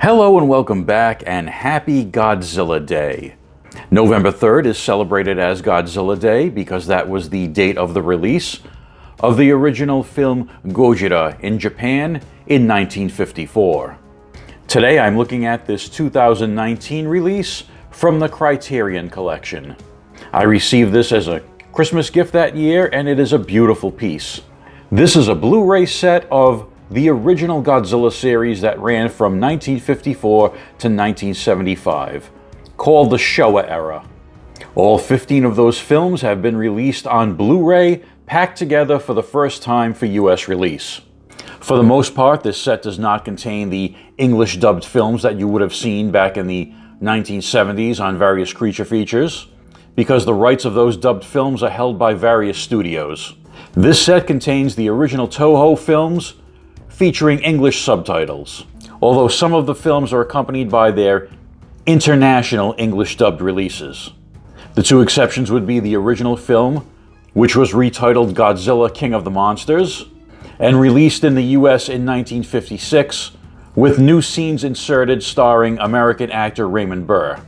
Hello and welcome back, and happy Godzilla Day. November 3rd is celebrated as Godzilla Day because that was the date of the release of the original film Godzilla in Japan in 1954. Today I'm looking at this 2019 release from the Criterion Collection. I received this as a Christmas gift that year, and it is a beautiful piece. This is a Blu-ray set of the original Godzilla series that ran from 1954 to 1975, called the Showa era. All 15 of those films have been released on Blu-ray, packed together for the first time for US release. For the most part, this set does not contain the English dubbed films that you would have seen back in the 1970s on various creature features, because the rights of those dubbed films are held by various studios. This set contains the original Toho films, featuring English subtitles, although some of the films are accompanied by their international English dubbed releases. The two exceptions would be the original film, which was retitled Godzilla King of the Monsters, and released in the US in 1956, with new scenes inserted starring American actor Raymond Burr.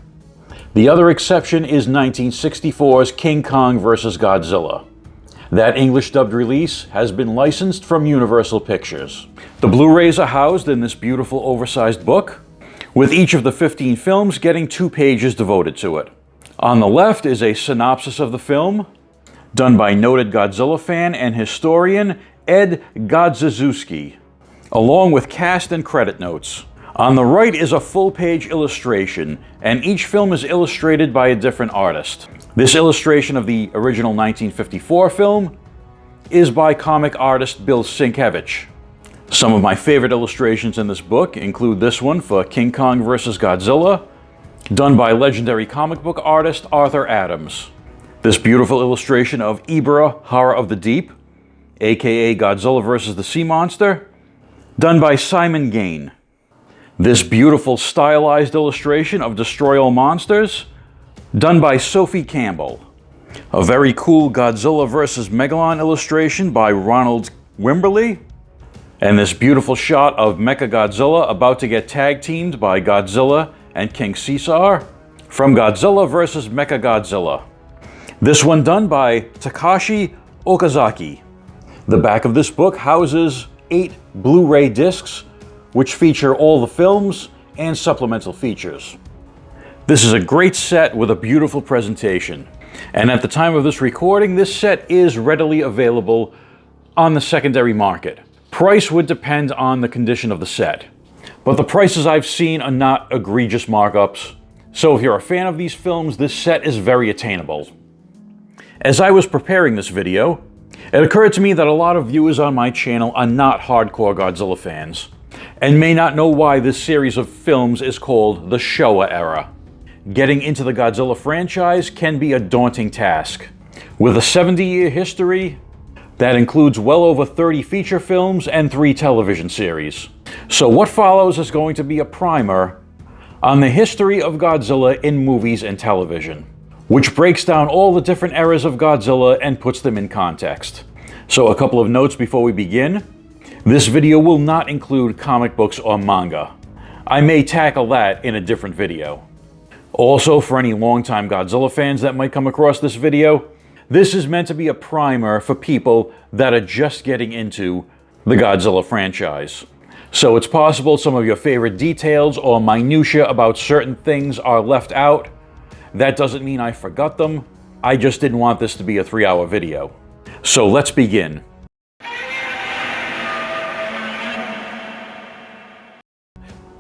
The other exception is 1964's King Kong vs. Godzilla. That English dubbed release has been licensed from Universal Pictures. The Blu-rays are housed in this beautiful oversized book, with each of the 15 films getting 2 pages devoted to it. On the left is a synopsis of the film, done by noted Godzilla fan and historian Ed Godziszewski, along with cast and credit notes. On the right is a full-page illustration, and each film is illustrated by a different artist. This illustration of the original 1954 film is by comic artist Bill Sienkiewicz. Some of my favorite illustrations in this book include this one for King Kong vs. Godzilla, done by legendary comic book artist Arthur Adams. This beautiful illustration of Ibra, Horror of the Deep, aka Godzilla vs. the Sea Monster, done by Simon Gain. This beautiful stylized illustration of Destroy All Monsters, done by Sophie Campbell. A very cool Godzilla vs. Megalon illustration by Ronald Wimberly. And this beautiful shot of Mechagodzilla about to get tag-teamed by Godzilla and King Caesar from Godzilla vs. Mechagodzilla. This one done by Takashi Okazaki. The back of this book houses 8 Blu-ray discs, which feature all the films and supplemental features. This is a great set with a beautiful presentation, and at the time of this recording, this set is readily available on the secondary market. Price would depend on the condition of the set, but the prices I've seen are not egregious markups, so if you're a fan of these films, this set is very attainable. As I was preparing this video, it occurred to me that a lot of viewers on my channel are not hardcore Godzilla fans, and may not know why this series of films is called the Showa era. Getting into the Godzilla franchise can be a daunting task. With a 70-year history that includes well over 30 feature films and 3 television series. So what follows is going to be a primer on the history of Godzilla in movies and television, which breaks down all the different eras of Godzilla and puts them in context. So a couple of notes before we begin. This video will not include comic books or manga. I may tackle that in a different video. Also, for any longtime Godzilla fans that might come across this video, this is meant to be a primer for people that are just getting into the Godzilla franchise. So it's possible some of your favorite details or minutiae about certain things are left out. That doesn't mean I forgot them. I just didn't want this to be a 3-hour video. So let's begin.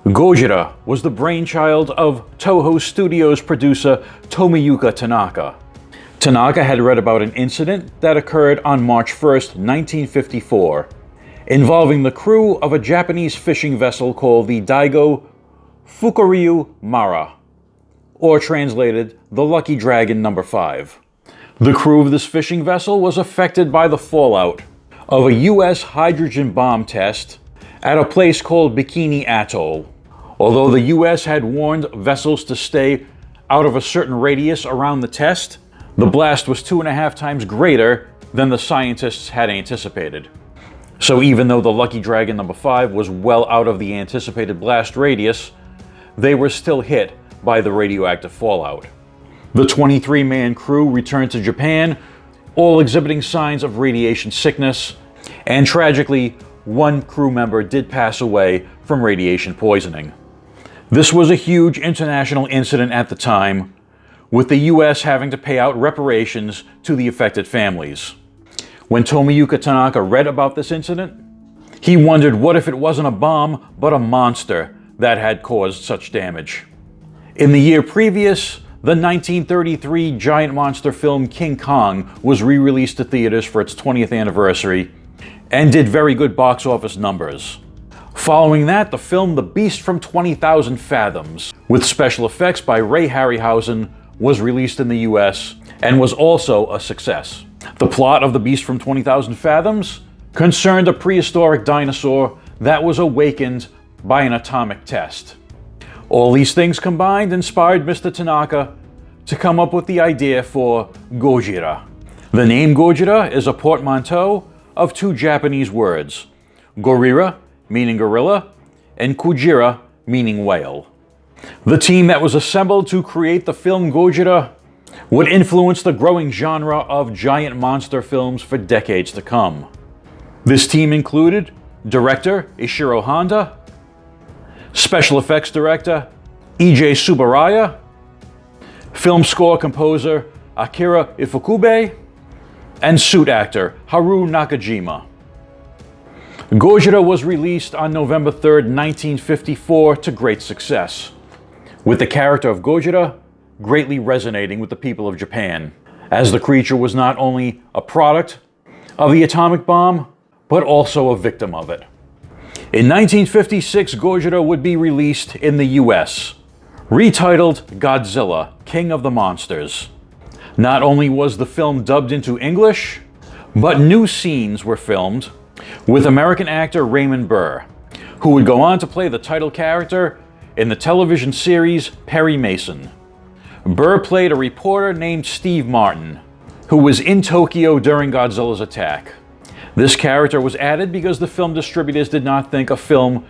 Gojira was the brainchild of Toho Studios producer Tomiyuka Tanaka. Tanaka had read about an incident that occurred on March 1st, 1954, involving the crew of a Japanese fishing vessel called the Daigo Fukuryu Mara, or translated, the Lucky Dragon No. 5. The crew of this fishing vessel was affected by the fallout of a US hydrogen bomb test at a place called Bikini Atoll. Although the US had warned vessels to stay out of a certain radius around the test, the blast was 2.5 times greater than the scientists had anticipated. So even though the Lucky Dragon No. 5 was well out of the anticipated blast radius, they were still hit by the radioactive fallout. The 23-man crew returned to Japan, all exhibiting signs of radiation sickness, and tragically, one crew member did pass away from radiation poisoning. This was a huge international incident at the time, with the US having to pay out reparations to the affected families. When Tomiyuki Tanaka read about this incident, he wondered what if it wasn't a bomb, but a monster that had caused such damage. In the year previous, the 1933 giant monster film King Kong was re-released to theaters for its 20th anniversary and did very good box office numbers. Following that, the film The Beast from 20,000 Fathoms, with special effects by Ray Harryhausen, was released in the US and was also a success. The plot of The Beast from 20,000 Fathoms concerned a prehistoric dinosaur that was awakened by an atomic test. All these things combined inspired Mr. Tanaka to come up with the idea for Gojira. The name Gojira is a portmanteau of two Japanese words, Gorira, meaning gorilla, and Kujira, meaning whale. The team that was assembled to create the film Gojira would influence the growing genre of giant monster films for decades to come. This team included director Ishiro Honda, special effects director E.J. Tsuburaya, film score composer Akira Ifukube, and suit actor Haru Nakajima. Gojira was released on November 3, 1954 to great success, with the character of Gojira greatly resonating with the people of Japan, as the creature was not only a product of the atomic bomb, but also a victim of it. In 1956, Gojira would be released in the US, retitled Godzilla, King of the Monsters. Not only was the film dubbed into English, but new scenes were filmed with American actor Raymond Burr, who would go on to play the title character in the television series Perry Mason. Burr played a reporter named Steve Martin, who was in Tokyo during Godzilla's attack. This character was added because the film distributors did not think a film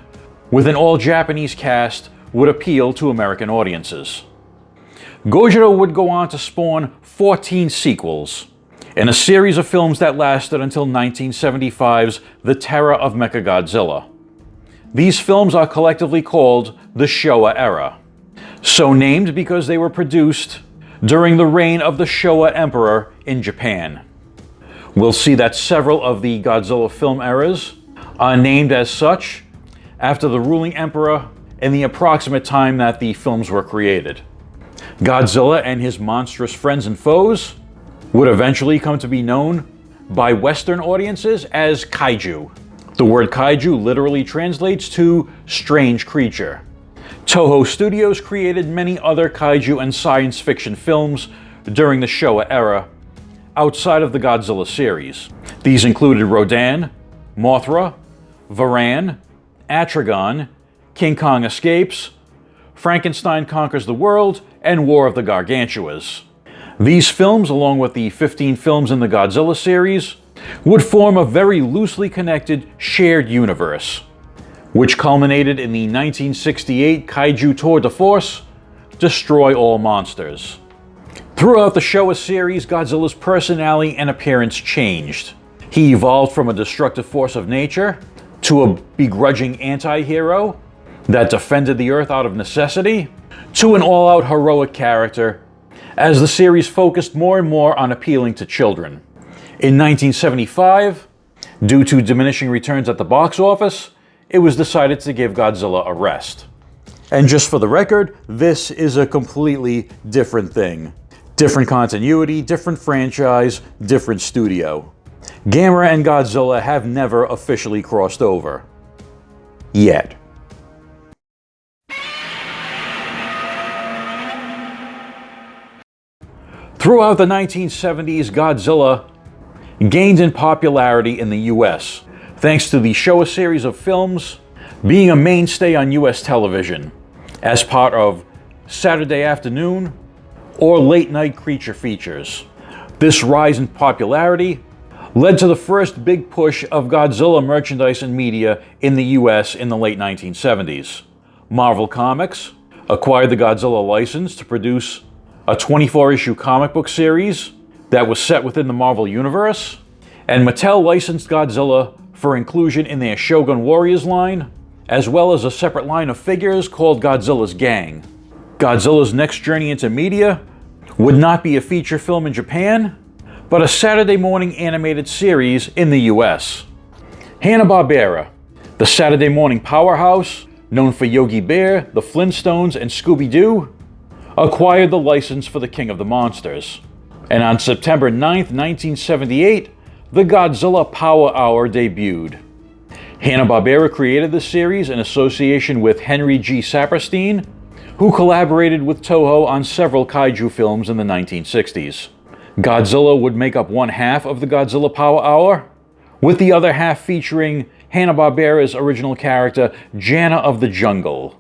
with an all-Japanese cast would appeal to American audiences. Gojira would go on to spawn 14 sequels in a series of films that lasted until 1975's The Terror of Mechagodzilla. These films are collectively called the Showa era, so named because they were produced during the reign of the Showa Emperor in Japan. We'll see that several of the Godzilla film eras are named as such after the ruling emperor in the approximate time that the films were created. Godzilla and his monstrous friends and foes would eventually come to be known by Western audiences as kaiju. The word kaiju literally translates to strange creature. Toho Studios created many other kaiju and science fiction films during the Showa era outside of the Godzilla series. These included Rodan, Mothra, Varan, Atragon, King Kong Escapes, Frankenstein Conquers the World, and War of the Gargantuas. These films, along with the 15 films in the Godzilla series, would form a very loosely connected shared universe, which culminated in the 1968 Kaiju Tour de Force, Destroy All Monsters. Throughout the Showa series, Godzilla's personality and appearance changed. He evolved from a destructive force of nature to a begrudging anti-hero that defended the Earth out of necessity, to an all-out heroic character, as the series focused more and more on appealing to children. In 1975, due to diminishing returns at the box office, it was decided to give Godzilla a rest. And just for the record, this is a completely different thing. Different continuity, different franchise, different studio. Gamera and Godzilla have never officially crossed over. Yet. Throughout the 1970s, Godzilla gained in popularity in the US, thanks to the Showa series of films being a mainstay on US television, as part of Saturday afternoon or late-night creature features. This rise in popularity led to the first big push of Godzilla merchandise and media in the US in the late 1970s. Marvel Comics acquired the Godzilla license to produce a 24-issue comic book series that was set within the Marvel Universe, and Mattel licensed Godzilla for inclusion in their Shogun Warriors line, as well as a separate line of figures called Godzilla's Gang. Godzilla's next journey into media would not be a feature film in Japan, but a Saturday morning animated series in the US. Hanna-Barbera, the Saturday morning powerhouse, known for Yogi Bear, the Flintstones, and Scooby-Doo, acquired the license for the King of the Monsters. And on September 9th, 1978, the Godzilla Power Hour debuted. Hanna-Barbera created the series in association with Henry G. Saperstein, who collaborated with Toho on several kaiju films in the 1960s. Godzilla would make up one half of the Godzilla Power Hour, with the other half featuring Hanna-Barbera's original character, Jana of the Jungle,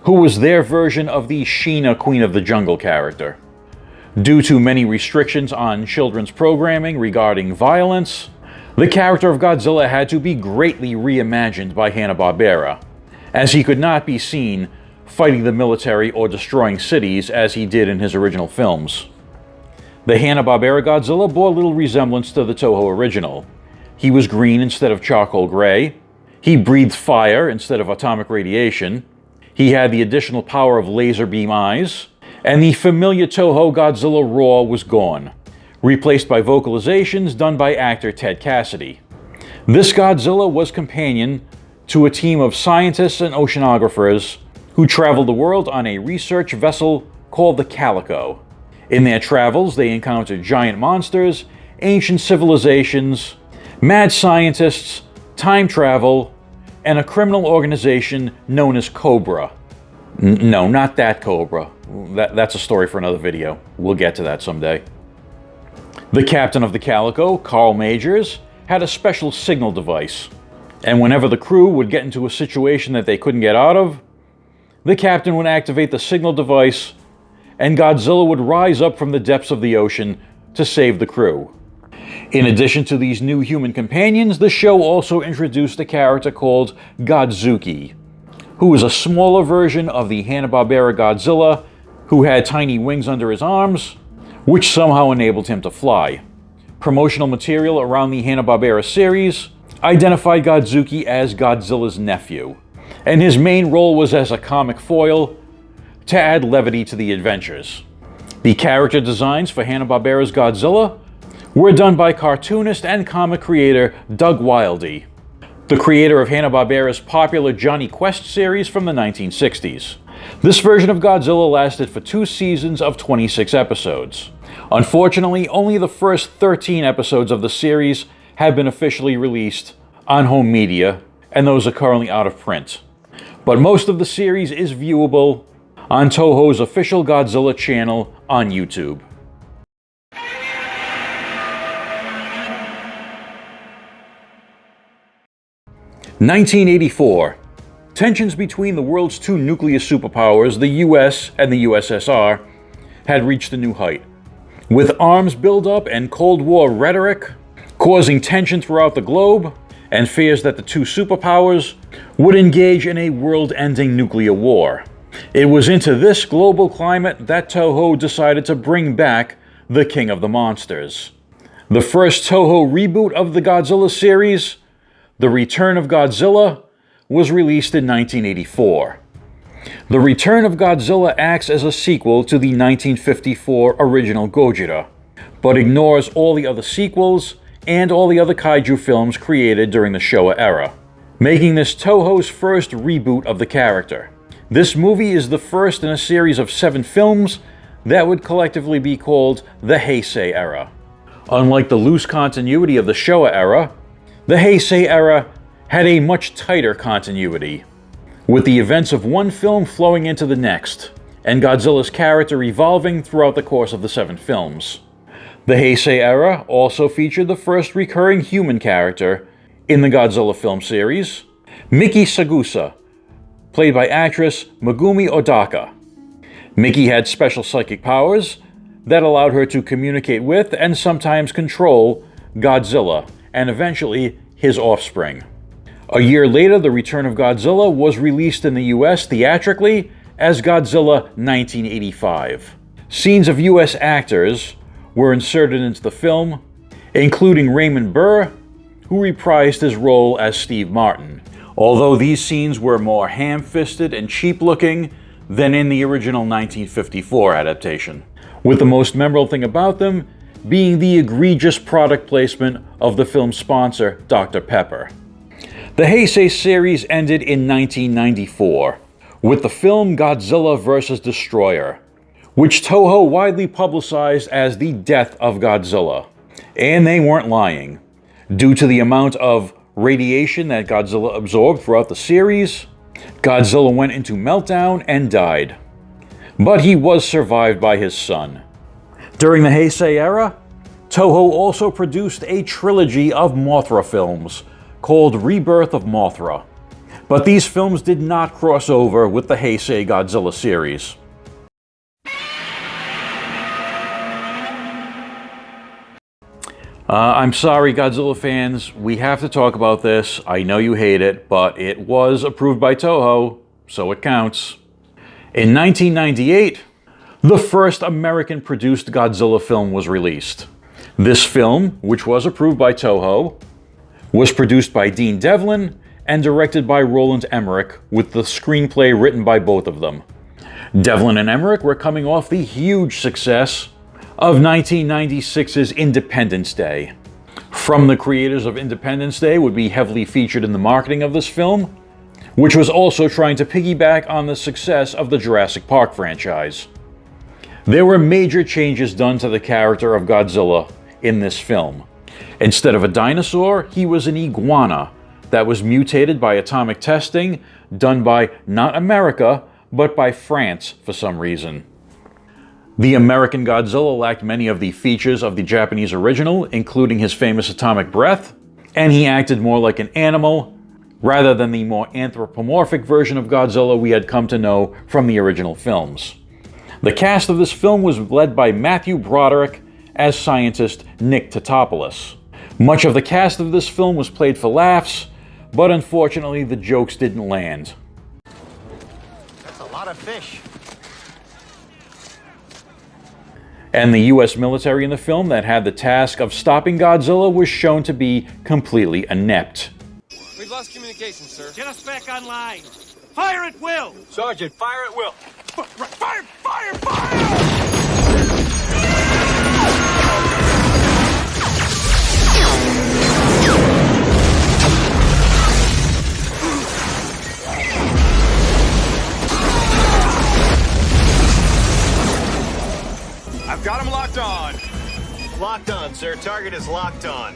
who was their version of the Sheena Queen of the Jungle character. Due to many restrictions on children's programming regarding violence, the character of Godzilla had to be greatly reimagined by Hanna-Barbera, as he could not be seen fighting the military or destroying cities as he did in his original films. The Hanna-Barbera Godzilla bore little resemblance to the Toho original. He was green instead of charcoal gray, he breathed fire instead of atomic radiation, he had the additional power of laser beam eyes, and the familiar Toho Godzilla roar was gone, replaced by vocalizations done by actor Ted Cassidy. This Godzilla was companion to a team of scientists and oceanographers who traveled the world on a research vessel called the Calico. In their travels, they encountered giant monsters, ancient civilizations, mad scientists, time travel, and a criminal organization known as Cobra. No, not that Cobra. That's a story for another video. We'll get to that someday. The captain of the Calico, Carl Majors, had a special signal device, and whenever the crew would get into a situation that they couldn't get out of, the captain would activate the signal device, and Godzilla would rise up from the depths of the ocean to save the crew. In addition to these new human companions, the show also introduced a character called Godzuki, who was a smaller version of the Hanna-Barbera Godzilla, who had tiny wings under his arms, which somehow enabled him to fly. Promotional material around the Hanna-Barbera series identified Godzuki as Godzilla's nephew, and his main role was as a comic foil to add levity to the adventures. The character designs for Hanna-Barbera's Godzilla were done by cartoonist and comic creator Doug Wildey, the creator of Hanna-Barbera's popular Johnny Quest series from the 1960s. This version of Godzilla lasted for 2 seasons of 26 episodes. Unfortunately, only the first 13 episodes of the series have been officially released on home media, and those are currently out of print. But most of the series is viewable on Toho's official Godzilla channel on YouTube. (1984). Tensions between the world's 2 nuclear superpowers, the US and the USSR, had reached a new height, with arms buildup and Cold War rhetoric causing tension throughout the globe, and fears that the 2 superpowers would engage in a world-ending nuclear war. It was into this global climate that Toho decided to bring back the King of the Monsters. The first Toho reboot of the Godzilla series, The Return of Godzilla, was released in 1984. The Return of Godzilla acts as a sequel to the 1954 original Gojira, but ignores all the other sequels and all the other kaiju films created during the Showa era, making this Toho's first reboot of the character. This movie is the first in a series of 7 films that would collectively be called the Heisei era. Unlike the loose continuity of the Showa era, the Heisei era had a much tighter continuity, with the events of one film flowing into the next, and Godzilla's character evolving throughout the course of the 7 films. The Heisei era also featured the first recurring human character in the Godzilla film series, Miki Sagusa, played by actress Megumi Odaka. Miki had special psychic powers that allowed her to communicate with and sometimes control Godzilla, and eventually his offspring. A year later, The Return of Godzilla was released in the US theatrically as Godzilla 1985. Scenes of US actors were inserted into the film, including Raymond Burr, who reprised his role as Steve Martin, although these scenes were more ham-fisted and cheap-looking than in the original 1954 adaptation, with the most memorable thing about them being the egregious product placement of the film's sponsor, Dr. Pepper. The Heisei series ended in 1994 with the film Godzilla vs. Destroyer, which Toho widely publicized as the death of Godzilla. And they weren't lying. Due to the amount of radiation that Godzilla absorbed throughout the series, Godzilla went into meltdown and died. But he was survived by his son. During the Heisei era, Toho also produced a trilogy of Mothra films called Rebirth of Mothra. But these films did not cross over with the Heisei Godzilla series. I'm sorry, Godzilla fans, we have to talk about this. I know you hate it, but it was approved by Toho, so it counts. In 1998, the first American-produced Godzilla film was released. This film, which was approved by Toho, was produced by Dean Devlin and directed by Roland Emmerich, with the screenplay written by both of them. Devlin and Emmerich were coming off the huge success of 1996's Independence Day. From the creators of Independence Day would be heavily featured in the marketing of this film, which was also trying to piggyback on the success of the Jurassic Park franchise. There were major changes done to the character of Godzilla in this film. Instead of a dinosaur, he was an iguana that was mutated by atomic testing done by not America, but by France for some reason. The American Godzilla lacked many of the features of the Japanese original, including his famous atomic breath, and he acted more like an animal rather than the more anthropomorphic version of Godzilla we had come to know from the original films. The cast of this film was led by Matthew Broderick as scientist Nick Tatopoulos. Much of the cast of this film was played for laughs, but unfortunately the jokes didn't land. That's a lot of fish. And the US military in the film that had the task of stopping Godzilla was shown to be completely inept. We've lost communication, sir. Get us back online. Fire at will! Sergeant, fire at will. Fire! Fire! Fire! I've got him locked on. Locked on, sir. Target is locked on.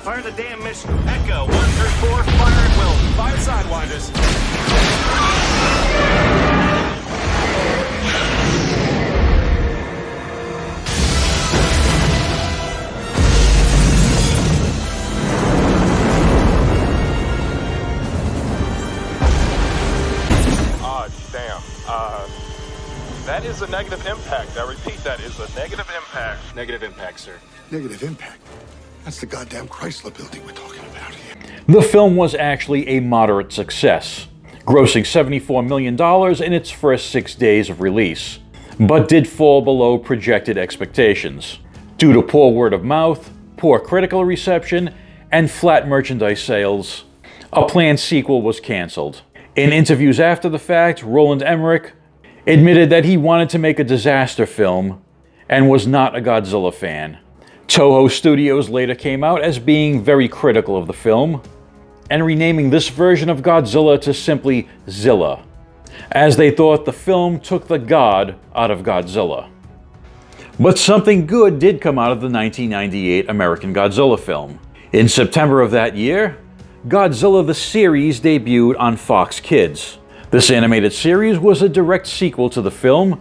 Fire the damn missile. Echo, 1 through 4, fire at will. Fire sidewinders. That is a negative impact. I repeat, that is a negative impact. Negative impact, sir. Negative impact. That's the goddamn Chrysler building we're talking about here. The film was actually a moderate success, grossing $74 million in its first 6 days of release, but did fall below projected expectations due to poor word of mouth, poor critical reception, and flat merchandise sales. A planned sequel was canceled. In interviews after the fact, Roland Emmerich admitted that he wanted to make a disaster film and was not a Godzilla fan. Toho Studios later came out as being very critical of the film and renaming this version of Godzilla to simply Zilla, as they thought the film took the God out of Godzilla. But something good did come out of the 1998 American Godzilla film. In September of that year, Godzilla the series debuted on Fox Kids. This animated series was a direct sequel to the film,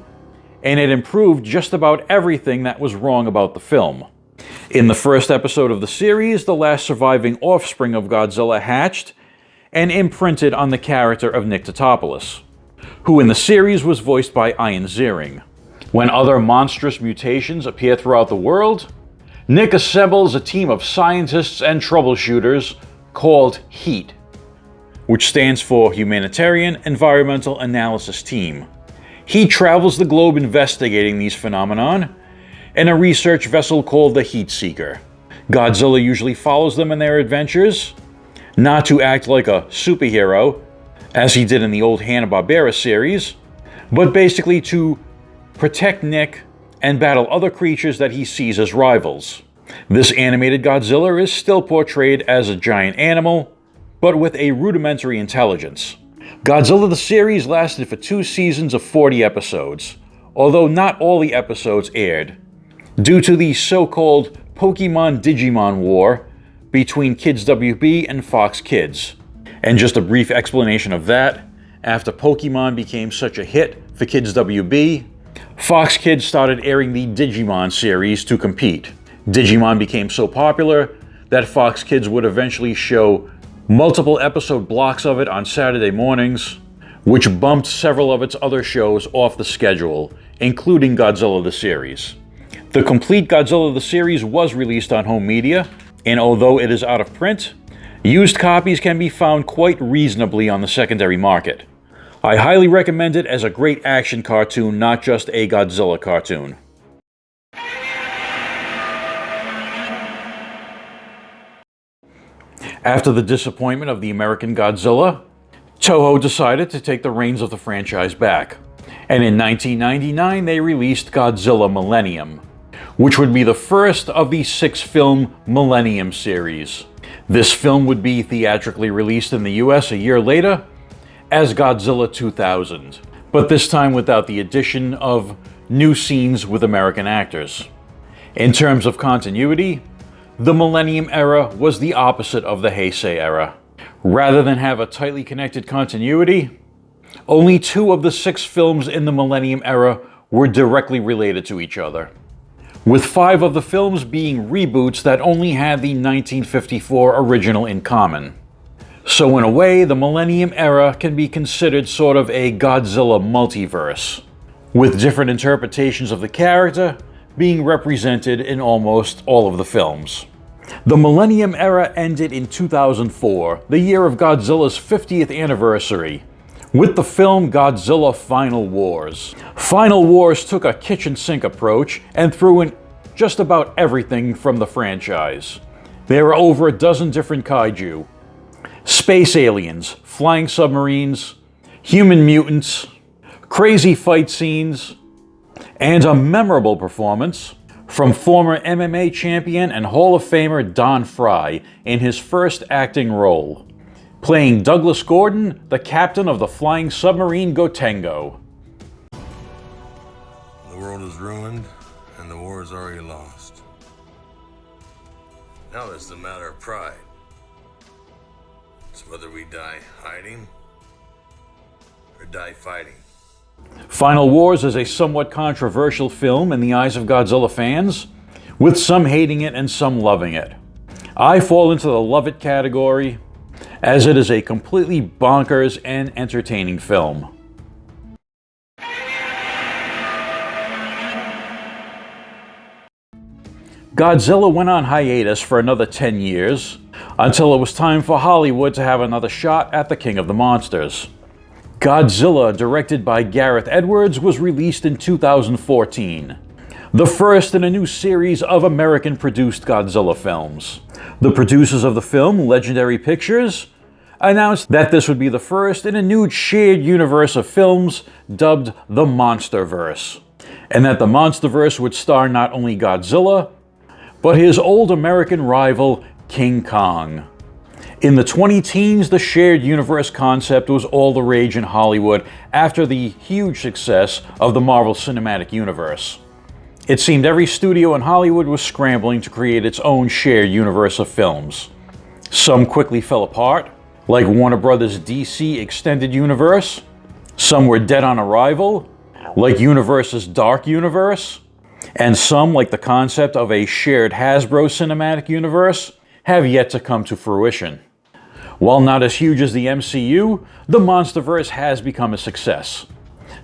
and it improved just about everything that was wrong about the film. In the first episode of the series, the last surviving offspring of Godzilla hatched and imprinted on the character of Nick Tatopoulos, who in the series was voiced by Ian Ziering. When other monstrous mutations appear throughout the world, Nick assembles a team of scientists and troubleshooters called HEAT, which stands for Humanitarian Environmental Analysis Team. He travels the globe investigating these phenomenon in a research vessel called the Heat Seeker. Godzilla usually follows them in their adventures, not to act like a superhero, as he did in the old Hanna-Barbera series, but basically to protect Nick and battle other creatures that he sees as rivals. This animated Godzilla is still portrayed as a giant animal, but with a rudimentary intelligence. Godzilla the series lasted for 2 seasons of 40 episodes, although not all the episodes aired, due to the so-called Pokemon-Digimon War between Kids WB and Fox Kids. And just a brief explanation of that, after Pokemon became such a hit for Kids WB, Fox Kids started airing the Digimon series to compete. Digimon became so popular that Fox Kids would eventually show multiple episode blocks of it on Saturday mornings, which bumped several of its other shows off the schedule, including Godzilla the series. The complete Godzilla the series was released on home media, and although it is out of print, used copies can be found quite reasonably on the secondary market. I highly recommend it as a great action cartoon, not just a Godzilla cartoon. After the disappointment of the American Godzilla, Toho decided to take the reins of the franchise back. And in 1999, they released Godzilla Millennium, which would be the first of the 6-film Millennium series. This film would be theatrically released in the US a year later as Godzilla 2000, but this time without the addition of new scenes with American actors. In terms of continuity, the Millennium era was the opposite of the Heisei era. Rather than have a tightly connected continuity, only 2 of the 6 films in the Millennium era were directly related to each other, with 5 of the films being reboots that only had the 1954 original in common. So in a way, the Millennium era can be considered sort of a Godzilla multiverse, with different interpretations of the character being represented in almost all of the films. The Millennium era ended in 2004, the year of Godzilla's 50th anniversary, with the film Godzilla Final Wars. Final Wars took a kitchen sink approach and threw in just about everything from the franchise. There were over a dozen different kaiju, space aliens, flying submarines, human mutants, crazy fight scenes, and a memorable performance from former MMA champion and Hall of Famer Don Fry in his first acting role, playing Douglas Gordon, the captain of the flying submarine Gotengo. The world is ruined, and the war is already lost. Now it's a matter of pride. It's whether we die hiding or die fighting. Final Wars is a somewhat controversial film in the eyes of Godzilla fans, with some hating it and some loving it. I fall into the love it category, as it is a completely bonkers and entertaining film. Godzilla went on hiatus for another 10 years, until it was time for Hollywood to have another shot at the King of the Monsters. Godzilla, directed by Gareth Edwards, was released in 2014, the first in a new series of American-produced Godzilla films. The producers of the film, Legendary Pictures, announced that this would be the first in a new shared universe of films dubbed the Monsterverse, and that the Monsterverse would star not only Godzilla, but his old American rival, King Kong. In the 20-teens, the shared universe concept was all the rage in Hollywood after the huge success of the Marvel Cinematic Universe. It seemed every studio in Hollywood was scrambling to create its own shared universe of films. Some quickly fell apart, like Warner Brothers' DC Extended Universe. Some were dead on arrival, like Universe's Dark Universe. And some, like the concept of a shared Hasbro Cinematic Universe, have yet to come to fruition. While not as huge as the MCU, the Monsterverse has become a success.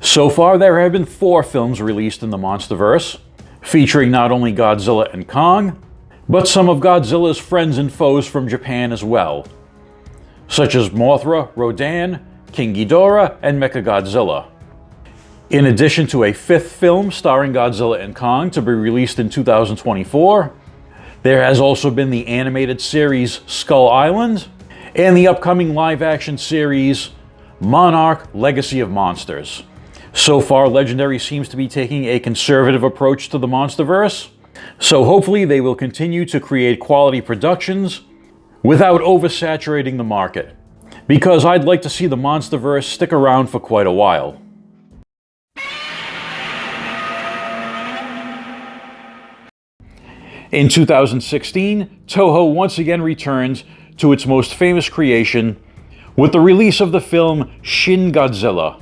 So far, there have been 4 films released in the Monsterverse, featuring not only Godzilla and Kong, but some of Godzilla's friends and foes from Japan as well, such as Mothra, Rodan, King Ghidorah, and Mechagodzilla. In addition to a fifth film starring Godzilla and Kong to be released in 2024, there has also been the animated series Skull Island and the upcoming live-action series Monarch: Legacy of Monsters. So far, Legendary seems to be taking a conservative approach to the MonsterVerse, so hopefully they will continue to create quality productions without oversaturating the market, because I'd like to see the MonsterVerse stick around for quite a while. In 2016, Toho once again returned to its most famous creation with the release of the film Shin Godzilla,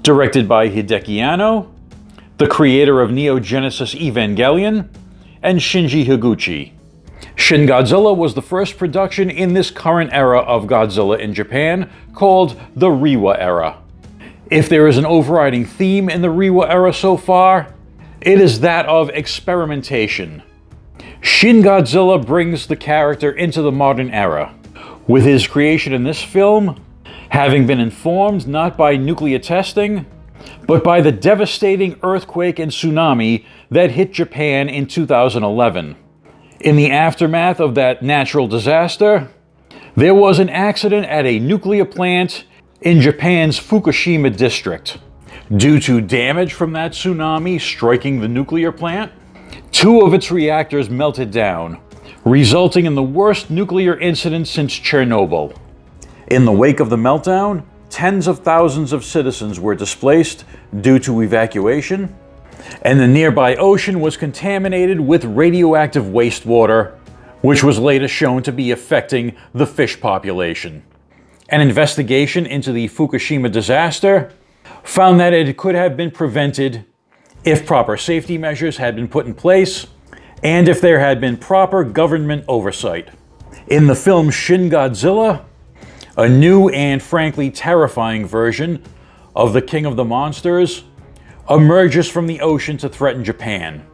directed by Hideki Anno, the creator of Neo Genesis Evangelion, and Shinji Higuchi. Shin Godzilla was the first production in this current era of Godzilla in Japan, called the Reiwa era. If there is an overriding theme in the Reiwa era so far, it is that of experimentation. Shin Godzilla brings the character into the modern era, with his creation in this film having been informed not by nuclear testing, but by the devastating earthquake and tsunami that hit Japan in 2011. In the aftermath of that natural disaster, there was an accident at a nuclear plant in Japan's Fukushima district. Due to damage from that tsunami striking the nuclear plant, 2 of its reactors melted down, resulting in the worst nuclear incident since Chernobyl. In the wake of the meltdown, tens of thousands of citizens were displaced due to evacuation, and the nearby ocean was contaminated with radioactive wastewater, which was later shown to be affecting the fish population. An investigation into the Fukushima disaster found that it could have been prevented if proper safety measures had been put in place, and if there had been proper government oversight. In the film Shin Godzilla, a new and frankly terrifying version of the King of the Monsters emerges from the ocean to threaten Japan.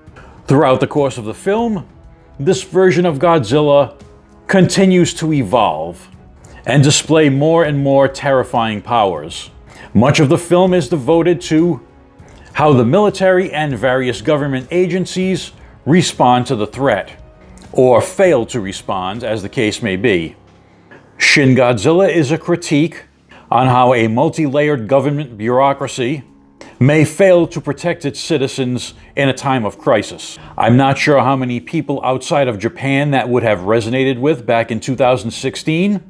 Throughout the course of the film, this version of Godzilla continues to evolve and display more and more terrifying powers. Much of the film is devoted to how the military and various government agencies respond to the threat, or fail to respond, as the case may be. Shin Godzilla is a critique on how a multi-layered government bureaucracy may fail to protect its citizens in a time of crisis. I'm not sure how many people outside of Japan that would have resonated with back in 2016,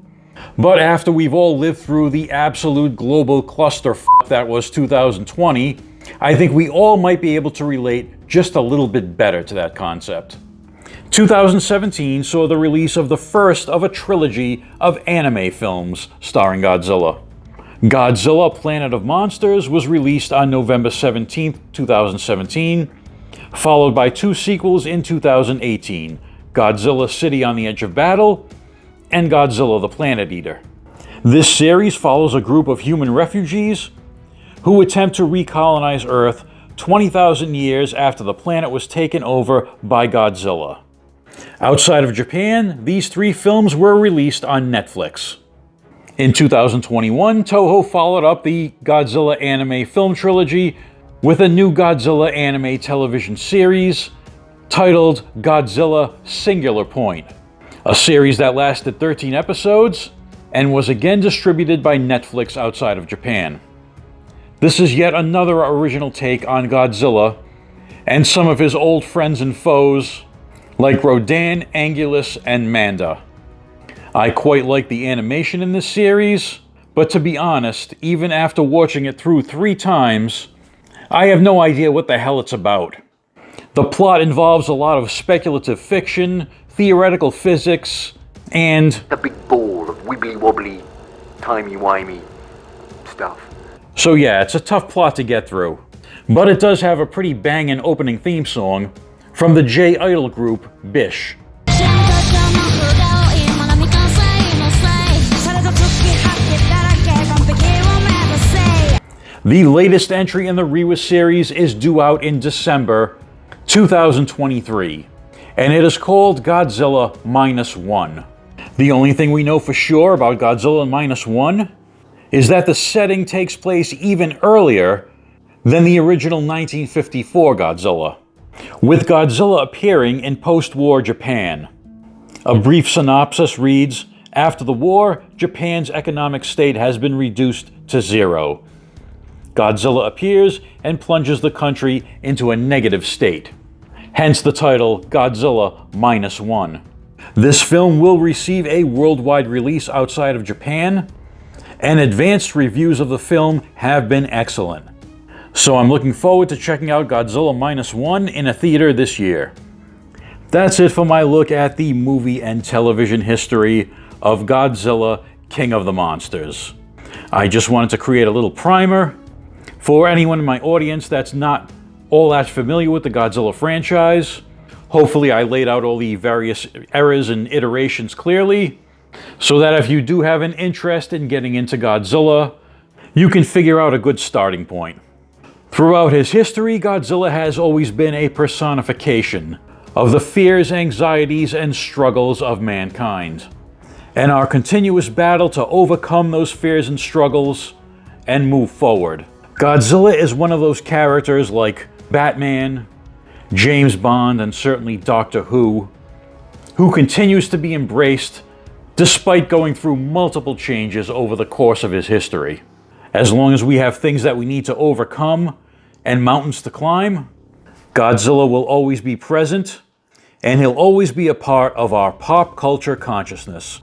but after we've all lived through the absolute global clusterfuck that was 2020, I think we all might be able to relate just a little bit better to that concept. 2017 saw the release of the first of a trilogy of anime films starring Godzilla. Godzilla Planet of Monsters was released on November 17, 2017, followed by 2 sequels in 2018, Godzilla City on the Edge of Battle and Godzilla the Planet Eater. This series follows a group of human refugees who attempt to recolonize Earth 20,000 years after the planet was taken over by Godzilla. Outside of Japan, these 3 films were released on Netflix. In 2021, Toho followed up the Godzilla anime film trilogy with a new Godzilla anime television series titled Godzilla Singular Point, a series that lasted 13 episodes and was again distributed by Netflix outside of Japan. This is yet another original take on Godzilla and some of his old friends and foes like Rodan, Angulus, and Manda. I quite like the animation in this series, but to be honest, even after watching it through 3 times, I have no idea what the hell it's about. The plot involves a lot of speculative fiction, theoretical physics, and a big ball of wibbly-wobbly, timey-wimey stuff. So yeah, it's a tough plot to get through. But it does have a pretty banging opening theme song from the J-Idol group Bish. The latest entry in the Reiwa series is due out in December 2023, and it is called Godzilla -1. The only thing we know for sure about Godzilla -1 is that the setting takes place even earlier than the original 1954 Godzilla, with Godzilla appearing in post-war Japan. A brief synopsis reads, "After the war, Japan's economic state has been reduced to zero. Godzilla appears and plunges the country into a negative state. Hence the title Godzilla -1. This film will receive a worldwide release outside of Japan, and advanced reviews of the film have been excellent. So I'm looking forward to checking out Godzilla -1 in a theater this year." That's it for my look at the movie and television history of Godzilla, King of the Monsters. I just wanted to create a little primer for anyone in my audience that's not all that familiar with the Godzilla franchise. Hopefully I laid out all the various eras and iterations clearly, so that if you do have an interest in getting into Godzilla, you can figure out a good starting point. Throughout his history, Godzilla has always been a personification of the fears, anxieties, and struggles of mankind, and our continuous battle to overcome those fears and struggles and move forward. Godzilla is one of those characters like Batman, James Bond, and certainly Doctor Who continues to be embraced despite going through multiple changes over the course of his history. As long as we have things that we need to overcome and mountains to climb, Godzilla will always be present, and he'll always be a part of our pop culture consciousness.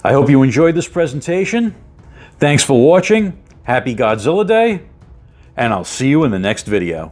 I hope you enjoyed this presentation. Thanks for watching. Happy Godzilla Day, and I'll see you in the next video.